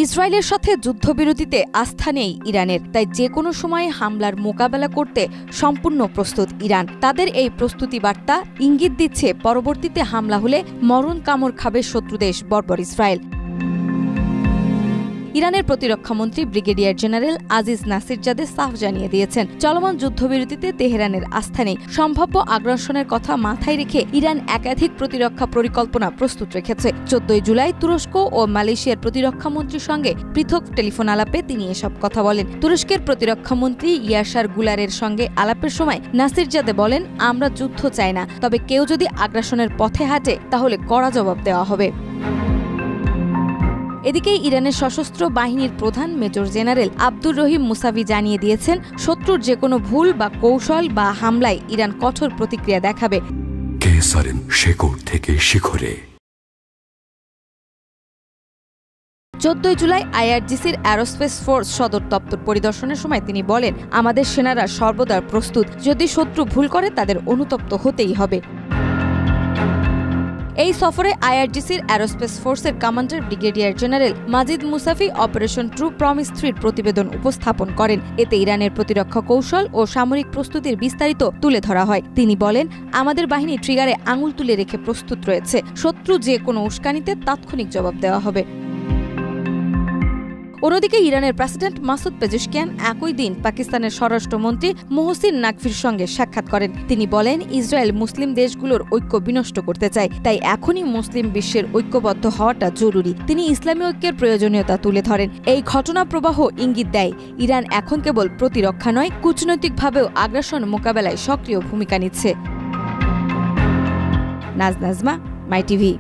ইসরায়েলের সাথে যুদ্ধবিরতিতে আস্থা নেই ইরানের, তাই যে কোনো সময় হামলার মোকাবেলা করতে সম্পূর্ণ প্রস্তুত ইরান। তাদের এই প্রস্তুতি বার্তা ইঙ্গিত দিচ্ছে পরবর্তীতে হামলা হলে মরণ কামড় খাবে শত্রুদেশ বর্বর ইসরায়েল। ইরানের প্রতিরক্ষামন্ত্রী ব্রিগেডিয়ার জেনারেল আজিজ নাসিরজাদে সাফ জানিয়ে দিয়েছেন, চলমান যুদ্ধবিরতিতে তেহরানের আস্থা নেই। সম্ভাব্য আগ্রাসনের কথা মাথায় রেখে ইরান একাধিক প্রতিরক্ষা পরিকল্পনা প্রস্তুত রেখেছে। 14 জুলাই তুরস্ক ও মালয়েশিয়ার প্রতিরক্ষামন্ত্রীর সঙ্গে পৃথক টেলিফোন আলাপে তিনি এসব কথা বলেন। তুরস্কের প্রতিরক্ষামন্ত্রী ইয়াসার গুলারের সঙ্গে আলাপের সময় নাসিরজাদে বলেন, আমরা যুদ্ধ চাই না, তবে কেউ যদি আগ্রাসনের পথে হাঁটে তাহলে কড়া জবাব দেওয়া হবে। এদিকে ইরানের সশস্ত্র বাহিনীর প্রধান major general Abdur Rahim Musavi জানিয়ে দিয়েছেন, শত্রুর যেকোনো ভুল বা কৌশল বা হামলায় ইরান কঠোর প্রতিক্রিয়া দেখাবে। 14 জুলাই আইআরজিসির অ্যারোস্পেস ফোর্স সদর দপ্তর পরিদর্শনের সময় তিনি বলেন, আমাদের সেনারা সর্বদা প্রস্তুত, যদি শত্রু ভুল করে তাদের অনুতপ্ত হতেই হবে। এই সফরে আইআরজিসির অ্যারোস্পেস ফোর্সের কমান্ডার ব্রিগেডিয়ার জেনারেল মাজিদ মুসাফি অপারেশন ট্রু প্রমিস 3 প্রতিবেদন উপস্থাপন করেন। এতে ইরানের প্রতিরক্ষা কৌশল ও সামরিক প্রস্তুতির বিস্তারিত তুলে ধরা হয়। তিনি বলেন, আমাদের বাহিনী ট্রিগারে আঙুল তুলে রেখে প্রস্তুত রয়েছে, শত্রু যে কোনো উস্কানিতে তাৎক্ষণিক জবাব দেওয়া হবে। অন্যদিকে ইরানের প্রেসিডেন্ট মাসুদ পেজেশকিয়ান একই দিন পাকিস্তানের স্বরাষ্ট্রমন্ত্রী মোহসিন নাকভির সঙ্গে সাক্ষাৎ করেন। তিনি বলেন, ইসরায়েল মুসলিম দেশগুলোর ঐক্য বিনষ্ট করতে চায়, তাই এখনই মুসলিম বিশ্বের ঐক্যবদ্ধ হওয়াটা জরুরি। তিনি ইসলামী ঐক্যের প্রয়োজনীয়তা তুলে ধরেন। এই ঘটনা প্রবাহ ইঙ্গিত দেয়, ইরান এখন কেবল প্রতিরক্ষা নয়, কূটনৈতিকভাবেও আগ্রাসন মোকাবেলায় সক্রিয় ভূমিকা নিচ্ছে। নাজমা, মাই টিভি।